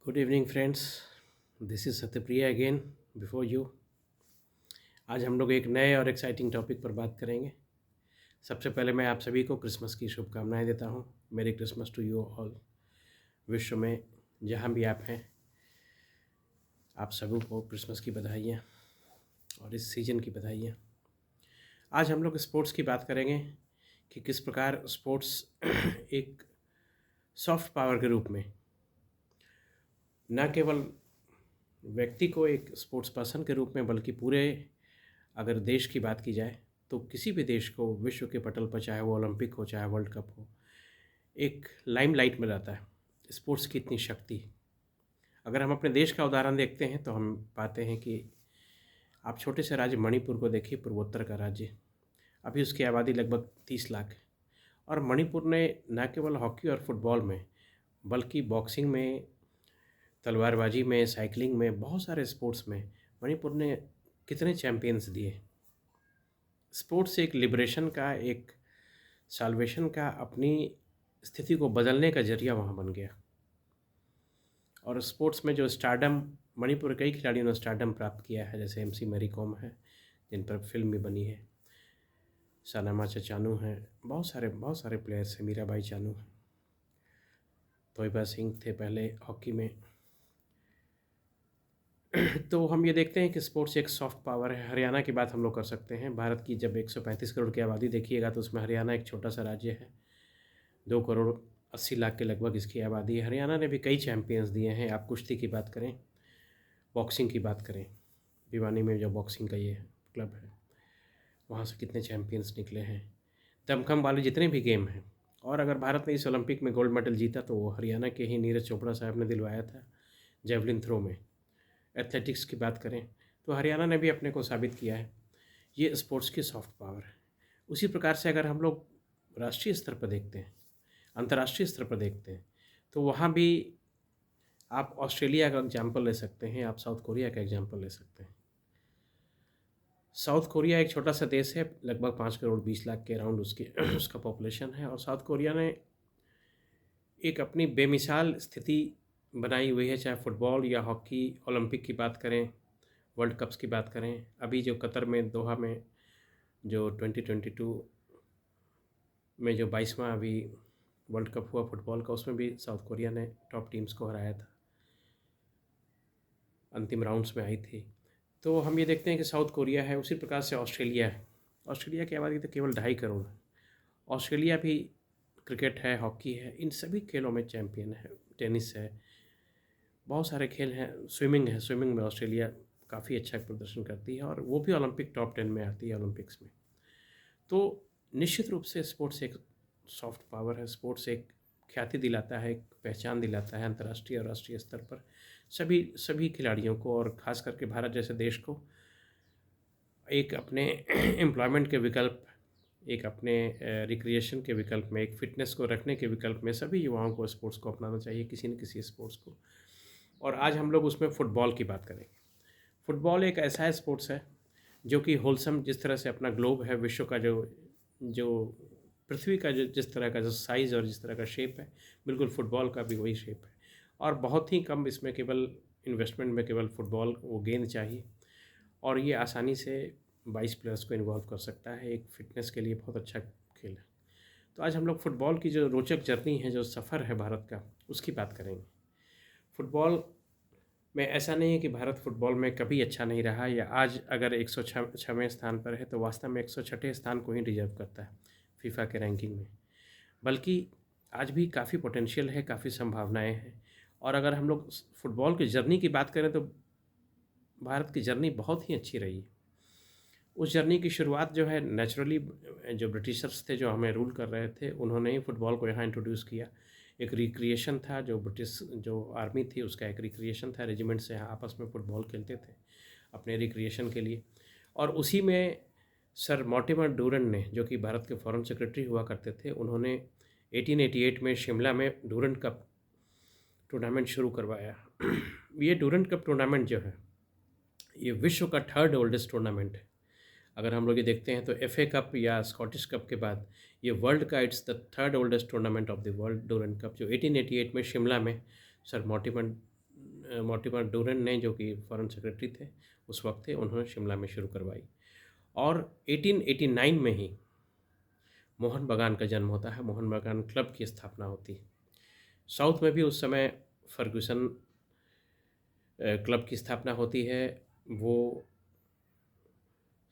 Good evening friends. This is Satyapriya again before you. आज हम लोग एक नए और एक्साइटिंग टॉपिक पर बात करेंगे। सबसे पहले मैं आप सभी को क्रिसमस की शुभकामनाएं देता हूँ। मेरी क्रिसमस टू यू ऑल। विश्व में जहाँ भी आप हैं, आप सभी को क्रिसमस की बधाइयाँ और इस सीज़न की बधाइयाँ। आज हम लोग स्पोर्ट्स की बात करेंगे कि किस प्रकार स्पोर्ट्स एक सॉफ्ट पावर के रूप में न केवल व्यक्ति को एक स्पोर्ट्स पर्सन के रूप में, बल्कि पूरे अगर देश की बात की जाए तो किसी भी देश को विश्व के पटल पर, चाहे वो ओलंपिक हो चाहे वर्ल्ड कप हो, एक लाइमलाइट में रहता है। स्पोर्ट्स की इतनी शक्ति। अगर हम अपने देश का उदाहरण देखते हैं तो हम पाते हैं कि आप छोटे से राज्य मणिपुर को देखिए, पूर्वोत्तर का राज्य। अभी उसकी आबादी लगभग 30 लाख है। और मणिपुर ने न केवल हॉकी और फुटबॉल में, बल्कि बॉक्सिंग में, तलवारबाजी में, साइकिलिंग में, बहुत सारे स्पोर्ट्स में मणिपुर ने कितने चैंपियंस दिए। स्पोर्ट्स एक लिबरेशन का, एक साल्वेशन का, अपनी स्थिति को बदलने का जरिया वहाँ बन गया। और स्पोर्ट्स में जो स्टारडम, मणिपुर के कई खिलाड़ियों ने स्टारडम प्राप्त किया है, जैसे MC मैरी कॉम है जिन पर फिल्म भी बनी है, सनामाचा चानू हैं, बहुत सारे प्लेयर्स हैं, मीराबाई चानू हैं, तोयबा सिंह थे पहले हॉकी में। तो हम ये देखते हैं कि स्पोर्ट्स एक सॉफ्ट पावर है। हरियाणा की बात हम लोग कर सकते हैं। भारत की जब 135 करोड़ की आबादी देखिएगा तो उसमें हरियाणा एक छोटा सा राज्य है। 2 करोड़ 80 लाख के लगभग इसकी आबादी है। हरियाणा ने भी कई चैंपियंस दिए हैं। आप कुश्ती की बात करें, बॉक्सिंग की बात करें, भिवानी में जो बॉक्सिंग का ये क्लब है, वहाँ से कितने चैंपियंस निकले हैं। दमखम वाले जितने भी गेम हैं। और अगर भारत ने इस ओलंपिक में गोल्ड मेडल जीता तो वो हरियाणा के ही नीरज चोपड़ा साहब ने दिलवाया था, जेवलिन थ्रो में। एथलेटिक्स की बात करें तो हरियाणा ने भी अपने को साबित किया है। ये स्पोर्ट्स की सॉफ्ट पावर है। उसी प्रकार से अगर हम लोग राष्ट्रीय स्तर पर देखते हैं, अंतर्राष्ट्रीय स्तर पर देखते हैं, तो वहाँ भी आप ऑस्ट्रेलिया का एग्जाम्पल ले सकते हैं, आप साउथ कोरिया का एग्जाम्पल ले सकते हैं। साउथ कोरिया एक छोटा सा देश है, लगभग 5 करोड़ 20 लाख के अराउंड उसकी उसका पॉपुलेशन है। और साउथ कोरिया ने एक अपनी बेमिसाल स्थिति बनाई हुई है, चाहे फुटबॉल या हॉकी, ओलंपिक की बात करें, वर्ल्ड कप्स की बात करें। अभी जो कतर में, दोहा में जो 2022 में जो 22वां अभी वर्ल्ड कप हुआ फुटबॉल का, उसमें भी साउथ कोरिया ने टॉप टीम्स को हराया था, अंतिम राउंड्स में आई थी। तो हम ये देखते हैं कि साउथ कोरिया है। उसी प्रकार से ऑस्ट्रेलिया है। ऑस्ट्रेलिया की आबादी तो केवल 2.5 करोड़ है। ऑस्ट्रेलिया भी क्रिकेट है, हॉकी है, इन सभी खेलों में चैम्पियन है। टेनिस है, बहुत सारे खेल हैं। स्विमिंग है, स्विमिंग में ऑस्ट्रेलिया काफ़ी अच्छा प्रदर्शन करती है और वो भी ओलंपिक टॉप 10 में आती है, ओलंपिक्स में। तो निश्चित रूप से स्पोर्ट्स एक सॉफ्ट पावर है। स्पोर्ट्स एक ख्याति दिलाता है, एक पहचान दिलाता है अंतर्राष्ट्रीय और राष्ट्रीय स्तर पर सभी सभी खिलाड़ियों को, और ख़ास करके भारत जैसे देश को एक अपने एम्प्लॉयमेंट के विकल्प, एक अपने रिक्रिएशन के विकल्प में, एक फ़िटनेस को रखने के विकल्प में सभी युवाओं को स्पोर्ट्स को अपनाना चाहिए, किसी न किसी स्पोर्ट्स को। और आज हम लोग उसमें फ़ुटबॉल की बात करेंगे। फ़ुटबॉल एक ऐसा स्पोर्ट्स है जो कि होलसम, जिस तरह से अपना ग्लोब है, विश्व का जो जो पृथ्वी का जो जिस तरह का जो साइज़ और जिस तरह का शेप है, बिल्कुल फ़ुटबॉल का भी वही शेप है। और बहुत ही कम इसमें केवल इन्वेस्टमेंट में केवल फ़ुटबॉल वो गेंद चाहिए, और ये आसानी से 22 प्लेयर्स को इन्वॉल्व कर सकता है। एक फ़िटनेस के लिए बहुत अच्छा खेल है। तो आज हम लोग फ़ुटबॉल की जो रोचक जर्नी है, जो सफ़र है भारत का, उसकी बात करेंगे। फ़ुटबॉल में ऐसा नहीं है कि भारत फुटबॉल में कभी अच्छा नहीं रहा, या आज अगर 106वें स्थान पर है तो वास्तव में 106 स्थान को ही डिजर्व करता है फीफा के रैंकिंग में। बल्कि आज भी काफ़ी पोटेंशियल है, काफ़ी संभावनाएं हैं। और अगर हम लोग फुटबॉल की जर्नी की बात करें तो भारत की जर्नी बहुत ही अच्छी रही। उस जर्नी की शुरुआत जो है नेचुरली, जो ब्रिटिशर्स थे जो हमें रूल कर रहे थे, उन्होंने ही फुटबॉल को यहाँ इंट्रोड्यूस किया। एक रिक्रिएशन था, जो ब्रिटिश जो आर्मी थी उसका एक रिक्रिएशन था। रेजिमेंट से यहाँ आपस में फ़ुटबॉल खेलते थे अपने रिक्रिएशन के लिए। और उसी में सर मॉर्टिमर डूरन ने, जो कि भारत के फॉरेन सेक्रेटरी हुआ करते थे, उन्होंने 1888 में शिमला में डूरन कप टूर्नामेंट शुरू करवाया। ये डूरन कप टूर्नामेंट जो है, ये विश्व का 3rd ओल्डेस्ट टूर्नामेंट है। अगर हम लोग ये देखते हैं तो FA कप या स्कॉटिश कप के बाद ये वर्ल्ड का it's the 3rd oldest tournament of the world, Durand cup, जो 1888 में शिमला में सर मॉर्टिमर मॉर्टिमर डूरेंट ने, जो कि फॉरेन सेक्रेटरी थे उस वक्त थे, उन्होंने शिमला में शुरू करवाई। और 1889 में ही मोहन बागान का जन्म होता है, मोहन बागान क्लब की स्थापना होती है। साउथ में भी उस समय फर्गूसन क्लब की स्थापना होती है। वो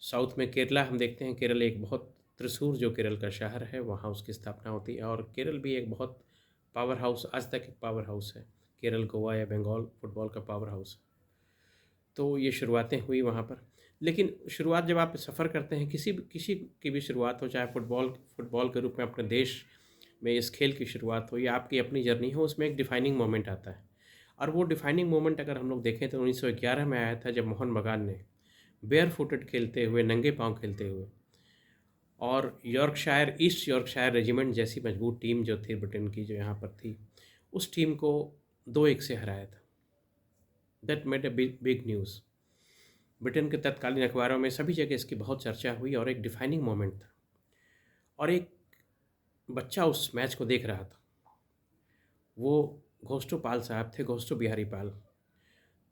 साउथ में केरला हम देखते हैं, केरल एक बहुत, त्रिशूर जो केरल का शहर है, वहाँ उसकी स्थापना होती है। और केरल भी एक बहुत पावर हाउस, आज तक एक पावर हाउस है। केरल, गोवा या बंगाल फुटबॉल का पावर हाउस है। तो ये शुरुआतें हुई वहाँ पर। लेकिन शुरुआत जब आप सफ़र करते हैं, किसी की भी शुरुआत हो, चाहे फुटबॉल के रूप में अपने देश में इस खेल की शुरुआत हो या आपकी अपनी जर्नी हो, उसमें एक डिफाइनिंग मोमेंट आता है। और वो डिफाइनिंग मोमेंट अगर हम लोग देखें तो 1911 में आया था, जब मोहन बागान ने बेयर फुटेड खेलते हुए, नंगे पाँव खेलते हुए, और यॉर्कशायर, ईस्ट यॉर्कशायर रेजिमेंट जैसी मजबूत टीम जो थी ब्रिटेन की, जो यहाँ पर थी, उस टीम को 2-1 से हराया था। That made a big news. Britain के तत्कालीन अखबारों में सभी जगह इसकी बहुत चर्चा हुई और एक डिफाइनिंग मोमेंट था। और एक बच्चा उस मैच को देख रहा था, वो घोस्टो पाल साहब थे, घोस्टो बिहारी पाल।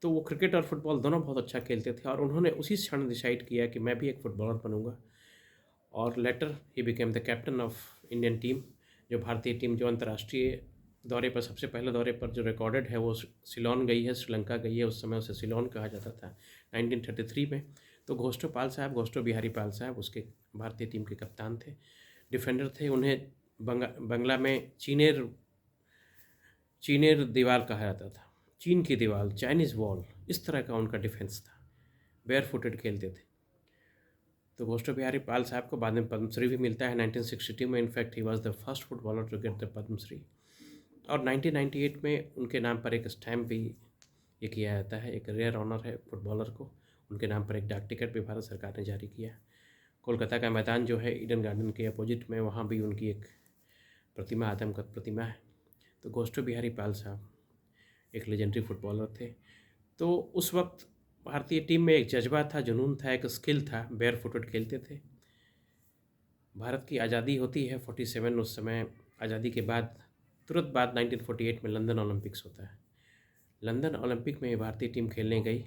तो वो क्रिकेट और फुटबॉल दोनों बहुत अच्छा खेलते थे, और उन्होंने उसी क्षण डिसाइड किया कि मैं भी एक फ़ुटबॉलर बनूंगा। और later he became the captain of Indian team. जो भारतीय टीम जो अंतर्राष्ट्रीय दौरे पर, सबसे पहले दौरे पर जो रिकॉर्डेड है, वो सिलोन गई है, श्रीलंका गई है। उस समय उसे सिलोन कहा जाता था, 1933 में। तो घोस्टो पाल साहब, घोस्टो बिहारी पाल साहब उसके भारतीय टीम के कप्तान थे, डिफेंडर थे। उन्हें बंगला में चीनेर दीवार कहा जाता था, चीन की दीवार, चाइनीज़ वॉल, इस तरह का उनका डिफेंस था। बेयर फुटेड खेलते थे। तो घोस्टो बिहारी पाल साहब को बाद में पद्मश्री भी मिलता है 1962 में। In fact he was the first footballer to get the Padma Shri. और 1998 में उनके नाम पर एक स्टैम्प भी ये किया जाता है, एक रेयर ऑनर है फुटबॉलर को। उनके नाम पर एक डाक टिकट भी भारत सरकार ने जारी किया। कोलकाता का मैदान जो है, ईडन गार्डन के अपोजिट में, वहाँ भी उनकी एक प्रतिमा, आदमकद प्रतिमा है। तो घोस्टो बिहारी पाल साहब एक लेजेंडरी फुटबॉलर थे। तो उस वक्त भारतीय टीम में एक जज्बा था, जुनून था, एक स्किल था, बेयर फुटेड खेलते थे। भारत की आज़ादी होती है 47, उस समय आज़ादी के बाद तुरंत बाद 1948 में लंदन ओलंपिक्स होता है। लंदन ओलंपिक में भारतीय टीम खेलने गई,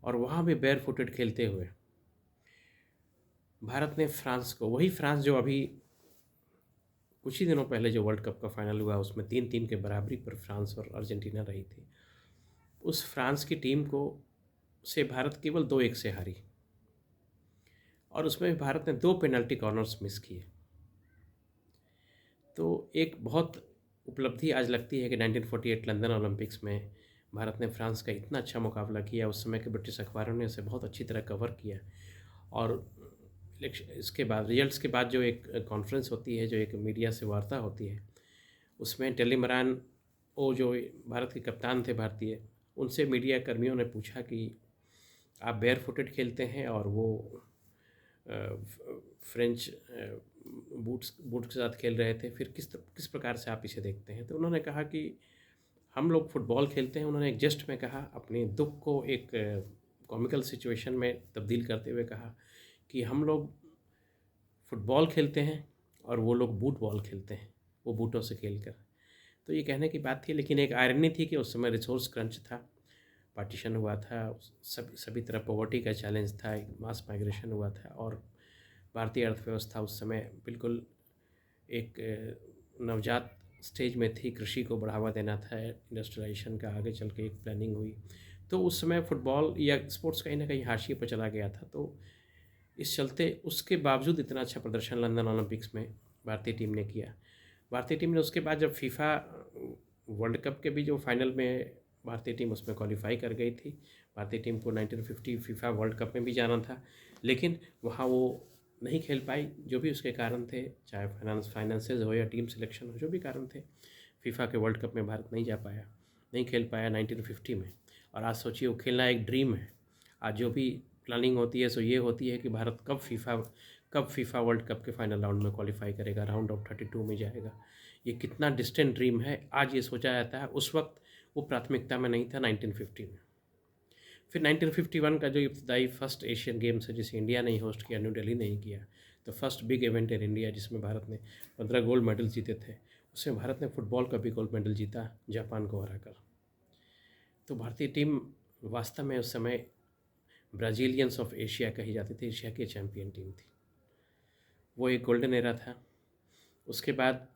और वहाँ भी बेयर फुटेड खेलते हुए भारत ने फ्रांस को, वही फ्रांस जो अभी कुछ ही दिनों पहले जो वर्ल्ड कप का फाइनल हुआ, उसमें 3-3 के बराबरी पर फ्रांस और अर्जेंटीना रही थी, उस फ्रांस की टीम को से भारत केवल 2-1 से हारी। और उसमें भी भारत ने 2 पेनल्टी कॉर्नर्स मिस किए। तो एक बहुत उपलब्धि आज लगती है कि 1948 लंदन ओलंपिक्स में भारत ने फ्रांस का इतना अच्छा मुकाबला किया। उस समय के ब्रिटिश अखबारों ने इसे बहुत अच्छी तरह कवर किया। और इसके बाद, रिजल्ट्स के बाद जो एक कॉन्फ्रेंस होती है, जो एक मीडिया से वार्ता होती है, उसमें टेलीमरान, वो जो भारत के कप्तान थे भारतीय, उनसे मीडिया कर्मियों ने पूछा कि आप बेयर फुटेड खेलते हैं और वो फ्रेंच बूट के साथ खेल रहे थे, फिर किस प्रकार से आप इसे देखते हैं। तो उन्होंने कहा कि हम लोग फुटबॉल खेलते हैं। उन्होंने एक जेस्ट में कहा, अपने दुख को एक कॉमिकल सिचुएशन में तब्दील करते हुए कहा कि हम लोग फुटबॉल खेलते हैं और वो लोग बूट बॉल खेलते हैं, वो बूटों से खेल कर। तो ये कहने की बात थी, लेकिन एक आयरनी थी कि उस समय रिसोर्स क्रंच था, पार्टीशन हुआ था, सभी तरह पॉवर्टी का चैलेंज था, मास माइग्रेशन हुआ था, और भारतीय अर्थव्यवस्था उस समय बिल्कुल एक नवजात स्टेज में थी। कृषि को बढ़ावा देना था, इंडस्ट्रियलाइजेशन का आगे चल के एक प्लानिंग हुई। तो उस समय फुटबॉल या स्पोर्ट्स कहीं ना कहीं हाशिए पर चला गया था। तो इस चलते उसके बावजूद इतना अच्छा प्रदर्शन लंदन ओलंपिक्स में भारतीय टीम ने किया। भारतीय टीम ने उसके बाद जब फीफा वर्ल्ड कप के भी जो फाइनल में भारतीय टीम उसमें क्वालिफाई कर गई थी। भारतीय टीम को 1950 फीफा वर्ल्ड कप में भी जाना था, लेकिन वहाँ वो नहीं खेल पाई। जो भी उसके कारण थे, चाहे फाइनेंसेस हो या टीम सिलेक्शन हो, जो भी कारण थे, फीफा के वर्ल्ड कप में भारत नहीं जा पाया, नहीं खेल पाया 1950 में। और आज सोचिए, वो खेलना एक ड्रीम है। आज जो भी प्लानिंग होती है सो ये होती है कि भारत कब फीफा वर्ल्ड कप के फाइनल राउंड में क्वालिफाई करेगा, राउंड ऑफ 32 में जाएगा। ये कितना डिस्टेंट ड्रीम है, आज ये सोचा जाता है। उस वक्त वो प्राथमिकता में नहीं था 1950 में। फिर 1951 का जो इब्तदाई फर्स्ट एशियन गेम्स है, जिसे इंडिया ने होस्ट किया, न्यू दिल्ली नहीं किया, तो first big event in India, जिसमें भारत ने 15 गोल्ड मेडल जीते थे, उसमें भारत ने फुटबॉल का भी गोल्ड मेडल जीता, जापान को हराकर। तो भारतीय टीम वास्तव में उस समय ब्राज़ीलियंस ऑफ एशिया कही जाती थी, एशिया की चैम्पियन टीम थी। वो एक गोल्डन एरा था। उसके बाद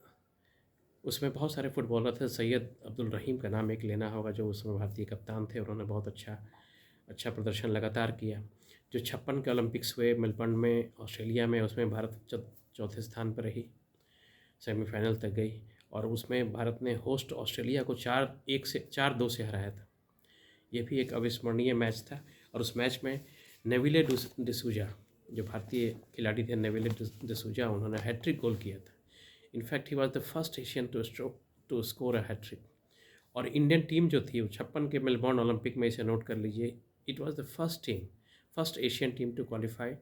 उसमें बहुत सारे फुटबॉलर थे। सैयद अब्दुल रहीम का नाम एक लेना होगा, जो उस समय भारतीय कप्तान थे। उन्होंने बहुत अच्छा प्रदर्शन लगातार किया। जो 56 के ओलंपिक्स हुए मेलबर्न में, ऑस्ट्रेलिया में, उसमें भारत चौथे स्थान पर रही, सेमीफाइनल तक गई। और उसमें भारत ने होस्ट ऑस्ट्रेलिया को 4-2 से हराया था। ये भी एक अविस्मरणीय मैच था। और उस मैच में नेविले डिसूजा, जो भारतीय खिलाड़ी थे, नेविले डिसूजा, उन्होंने हैट्रिक गोल किया था। In fact he was the first Asian to score a hat trick. और इंडियन टीम जो थी, 56 के मेलबर्न ओलंपिक में, इसे नोट कर लीजिए, it was the first Asian team to qualify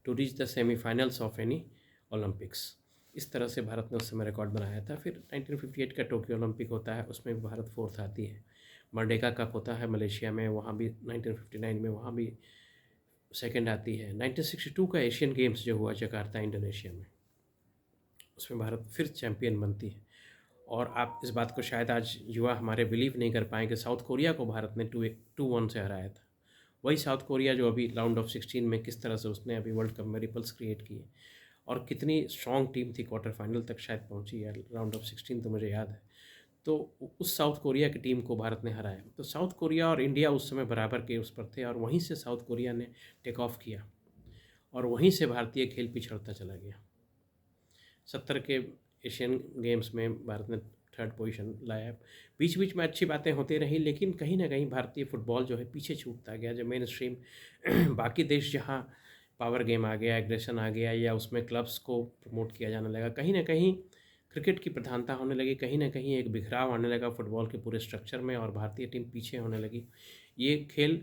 to reach the semifinals of any Olympics. इस तरह से भारत ने उस समय रिकॉर्ड बनाया था। फिर 1958 का टोक्यो ओलंपिक होता है, उसमें भी भारत फोर्थ आती है। मर्डेका कप होता है मलेशिया में, वहाँ भी 1959 में, वहाँ भी सेकंड आती है। 1962 का एशियन गेम्स जो हुआ जकार्ता इंडोनेशिया में, उसमें भारत फिर चैम्पियन बनती है। और आप इस बात को शायद आज युवा हमारे बिलीव नहीं कर पाएंगे, साउथ कोरिया को भारत ने 2-1 से हराया था। वही साउथ कोरिया जो अभी राउंड ऑफ 16 में किस तरह से उसने अभी वर्ल्ड कप में रिपल्स क्रिएट किए, और कितनी स्ट्रॉन्ग टीम थी, क्वार्टर फाइनल तक शायद पहुंची है, राउंड ऑफ 16 तो मुझे याद है। तो उस साउथ कोरिया की टीम को भारत ने हराया। तो साउथ कोरिया और इंडिया उस समय बराबर के उस पर थे, और वहीं से साउथ कोरिया ने टेक ऑफ किया, और वहीं से भारतीय खेल पिछड़ता चला गया। 70 के एशियन गेम्स में भारत ने थर्ड पोजीशन लाया। बीच बीच में अच्छी बातें होती रही, लेकिन कहीं ना कहीं भारतीय फुटबॉल जो है पीछे छूटता गया। जब मेन स्ट्रीम बाकी देश जहाँ पावर गेम आ गया, एग्रेशन आ गया, या उसमें क्लब्स को प्रमोट किया जाने लगा, कहीं ना कहीं क्रिकेट की प्रधानता होने लगी, कहीं ना कहीं एक बिखराव आने लगा फुटबॉल के पूरे स्ट्रक्चर में, और भारतीय टीम पीछे होने लगी। ये खेल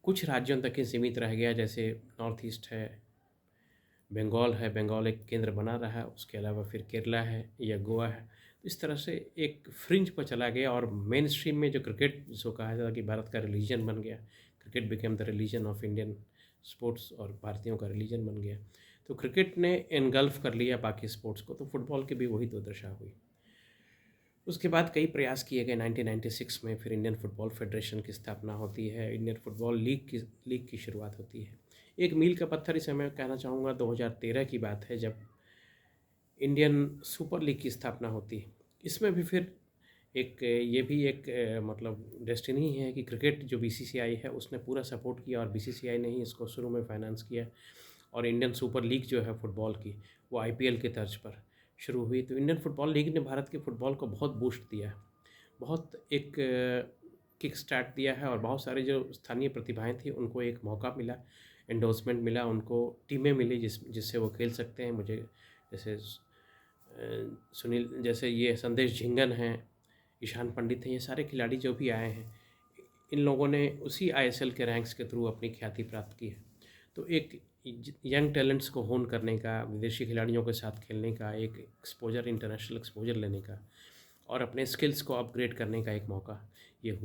कुछ राज्यों तक ही सीमित रह गया, जैसे नॉर्थ ईस्ट है, बंगाल है, बंगाल एक केंद्र बना रहा है, उसके अलावा फिर केरला है या गोवा है। तो इस तरह से एक फ्रिंज पर चला गया, और मेन स्ट्रीम में जो क्रिकेट, जिसको कहा जाता है कि भारत का रिलीजन बन गया, cricket became the religion of Indian sports, और भारतीयों का रिलीजन बन गया। तो क्रिकेट ने एनगल्फ कर लिया बाकी स्पोर्ट्स को, तो फुटबॉल की भी वही तो दशा हुई। उसके बाद कई प्रयास किए गए। 1996 में फिर इंडियन फुटबॉल फेडरेशन की स्थापना होती है, इंडियन फुटबॉल लीग की शुरुआत होती है। एक मील का पत्थर इसे मैं कहना चाहूँगा, 2013 की बात है, जब इंडियन सुपर लीग की स्थापना होती है। इसमें भी फिर ये भी एक मतलब डेस्टिनी है कि क्रिकेट जो बीसीसीआई है उसने पूरा सपोर्ट किया, और बीसीसीआई ने ही इसको शुरू में फाइनेंस किया। और इंडियन सुपर लीग जो है फुटबॉल की, वो आईपीएल के तर्ज पर शुरू हुई। तो इंडियन फुटबॉल लीग ने भारत के फुटबॉल को बहुत बूस्ट दिया है, बहुत एक किक स्टार्ट दिया है, और बहुत सारे जो स्थानीय प्रतिभाएं थी उनको एक मौका मिला, एंडोर्समेंट मिला, उनको टीमें मिली जिससे वो खेल सकते हैं। मुझे जैसे सुनील, जैसे ये संदेश झिंगन हैं, ईशान पंडित हैं, ये सारे खिलाड़ी जो भी आए हैं, इन लोगों ने उसी आईएसएल के रैंक्स के थ्रू अपनी ख्याति प्राप्त की है। तो एक यंग टैलेंट्स को होन करने का, विदेशी खिलाड़ियों के साथ खेलने का, एक एक्सपोजर, इंटरनेशनल एक्सपोजर लेने का, और अपने स्किल्स को अपग्रेड करने का एक मौका ये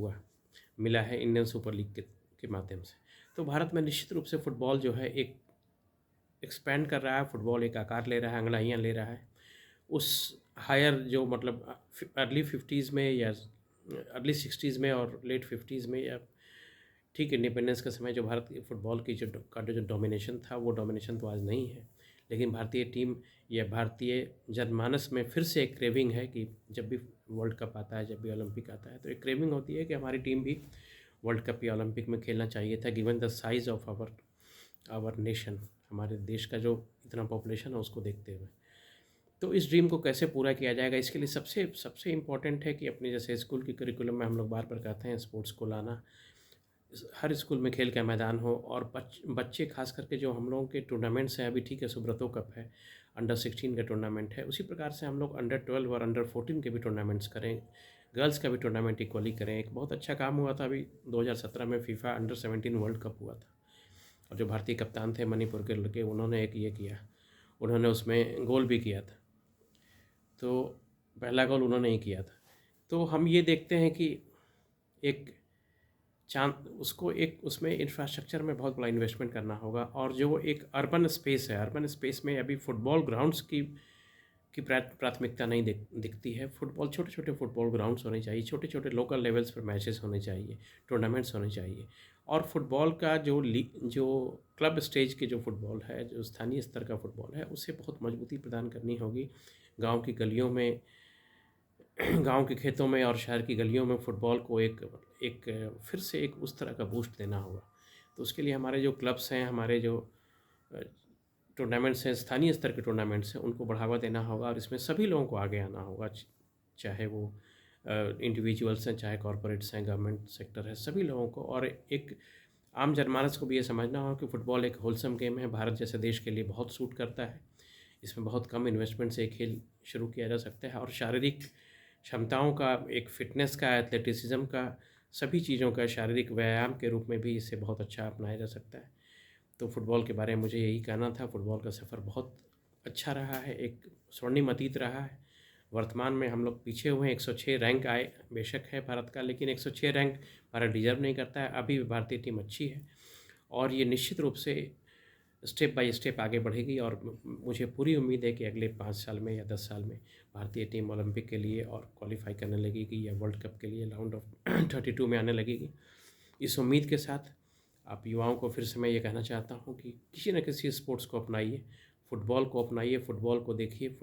मिला है इंडियन सुपर लीग के माध्यम से। तो भारत में निश्चित रूप से फुटबॉल जो है एक एक्सपैंड कर रहा है, फुटबॉल एक आकार ले रहा है, अंगड़ाइयाँ ले रहा है। उस हायर जो मतलब अर्ली 50s में या अर्ली 60s में और लेट 50s में, या ठीक इंडिपेंडेंस के समय जो भारत की फुटबॉल की जो डोमिनेशन था, वो डोमिनेशन तो आज नहीं है। लेकिन भारतीय टीम या भारतीय जनमानस में फिर से एक क्रेविंग है कि जब भी वर्ल्ड कप आता है, जब भी ओलंपिक आता है, तो एक क्रेविंग होती है कि हमारी टीम भी वर्ल्ड कप या ओलंपिक में खेलना चाहिए था, given the size of our nation, हमारे देश का जो इतना पॉपुलेशन है उसको देखते हुए। तो इस ड्रीम को कैसे पूरा किया जाएगा, इसके लिए सबसे इम्पॉर्टेंट है कि अपने जैसे स्कूल की करिकुलम में हम लोग बार बार कहते हैं, स्पोर्ट्स को लाना, हर स्कूल में खेल का मैदान हो, और बच्चे खास करके जो हम लोगों के टूर्नामेंट्स हैं, अभी ठीक है सुब्रतो कप है, अंडर 16 का टूर्नामेंट है, उसी प्रकार से हम लोग अंडर 12 और अंडर 14 के भी टूर्नामेंट्स करें, गर्ल्स का भी टूर्नामेंट इक्वली करें। एक बहुत अच्छा काम हुआ था अभी 2017 में, फीफा अंडर 17 वर्ल्ड कप हुआ था, और जो भारतीय कप्तान थे मणिपुर के लड़के, उन्होंने एक ये किया, उन्होंने उसमें गोल भी किया था। तो पहला गोल उन्होंने ही किया था। तो हम ये देखते हैं कि एक उसको एक उसमें इंफ्रास्ट्रक्चर में बहुत बड़ा इन्वेस्टमेंट करना होगा, और जो वो एक अर्बन स्पेस है, अर्बन स्पेस में अभी फुटबॉल ग्राउंड्स की प्राथमिकता नहीं दिखती है। फुटबॉल, छोटे छोटे फुटबॉल ग्राउंड्स होने चाहिए, छोटे छोटे लोकल लेवल्स पर मैचेस होने चाहिए, टूर्नामेंट्स होने चाहिए। और फुटबॉल का जो क्लब स्टेज के जो फुटबॉल है, जो स्थानीय स्तर का फुटबॉल है, उसे बहुत मजबूती प्रदान करनी होगी। गांव की गलियों में गांव के खेतों में और शहर की गलियों में फुटबॉल को एक एक फिर से एक उस तरह का बूस्ट देना होगा। तो उसके लिए हमारे जो क्लब्स हैं, हमारे जो टूर्नामेंट्स हैं, स्थानीय स्तर के टूर्नामेंट्स हैं, उनको बढ़ावा देना होगा और इसमें सभी लोगों को आगे आना होगा, चाहे वो इंडिविजुअल्स हैं, चाहे कॉरपोरेट्स हैं, गवर्नमेंट सेक्टर है, सभी लोगों को। और एक आम जनमानस को भी ये समझना होगा कि फ़ुटबॉल एक होलसम गेम है, भारत जैसे देश के लिए बहुत सूट करता है। इसमें बहुत कम इन्वेस्टमेंट से खेल शुरू किया जा सकता है और शारीरिक क्षमताओं का, एक फ़िटनेस का, एथलेटिसिज्म का, सभी चीज़ों का शारीरिक व्यायाम के रूप में भी इसे बहुत अच्छा अपनाया जा सकता है। तो फ़ुटबॉल के बारे में मुझे यही कहना था। फ़ुटबॉल का सफ़र बहुत अच्छा रहा है, एक स्वर्णिम अतीत रहा है। वर्तमान में हम लोग पीछे हुए हैं, 106 रैंक आए बेशक है भारत का, लेकिन 106 रैंक भारत डिज़र्व नहीं करता है। अभी भी भारतीय टीम अच्छी है और ये निश्चित रूप से स्टेप बाय स्टेप आगे बढ़ेगी और मुझे पूरी उम्मीद है कि अगले 5 साल में या 10 साल में भारतीय टीम ओलंपिक के लिए और क्वालिफाई करने लगेगी या वर्ल्ड कप के लिए राउंड ऑफ 32 में आने लगेगी। इस उम्मीद के साथ आप युवाओं को फिर से मैं ये कहना चाहता हूँ कि किसी न किसी स्पोर्ट्स को अपनाइए, फ़ुटबॉल को अपनाइए, फ़ुटबॉल को देखिए,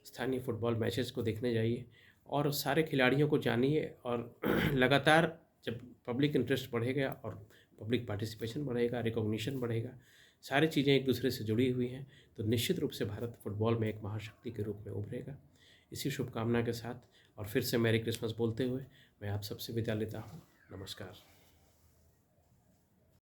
स्थानीय फ़ुटबॉल मैचेस को देखने जाइए और सारे खिलाड़ियों को जानिए। और लगातार जब पब्लिक इंटरेस्ट बढ़ेगा और पब्लिक पार्टिसिपेशन बढ़ेगा, रिकॉग्निशन बढ़ेगा, सारी चीज़ें एक दूसरे से जुड़ी हुई हैं, तो निश्चित रूप से भारत फुटबॉल में एक महाशक्ति के रूप में उभरेगा। इसी शुभकामना के साथ और फिर से मैरी क्रिसमस बोलते हुए मैं आप सबसे विदा लेता हूँ। नमस्कार।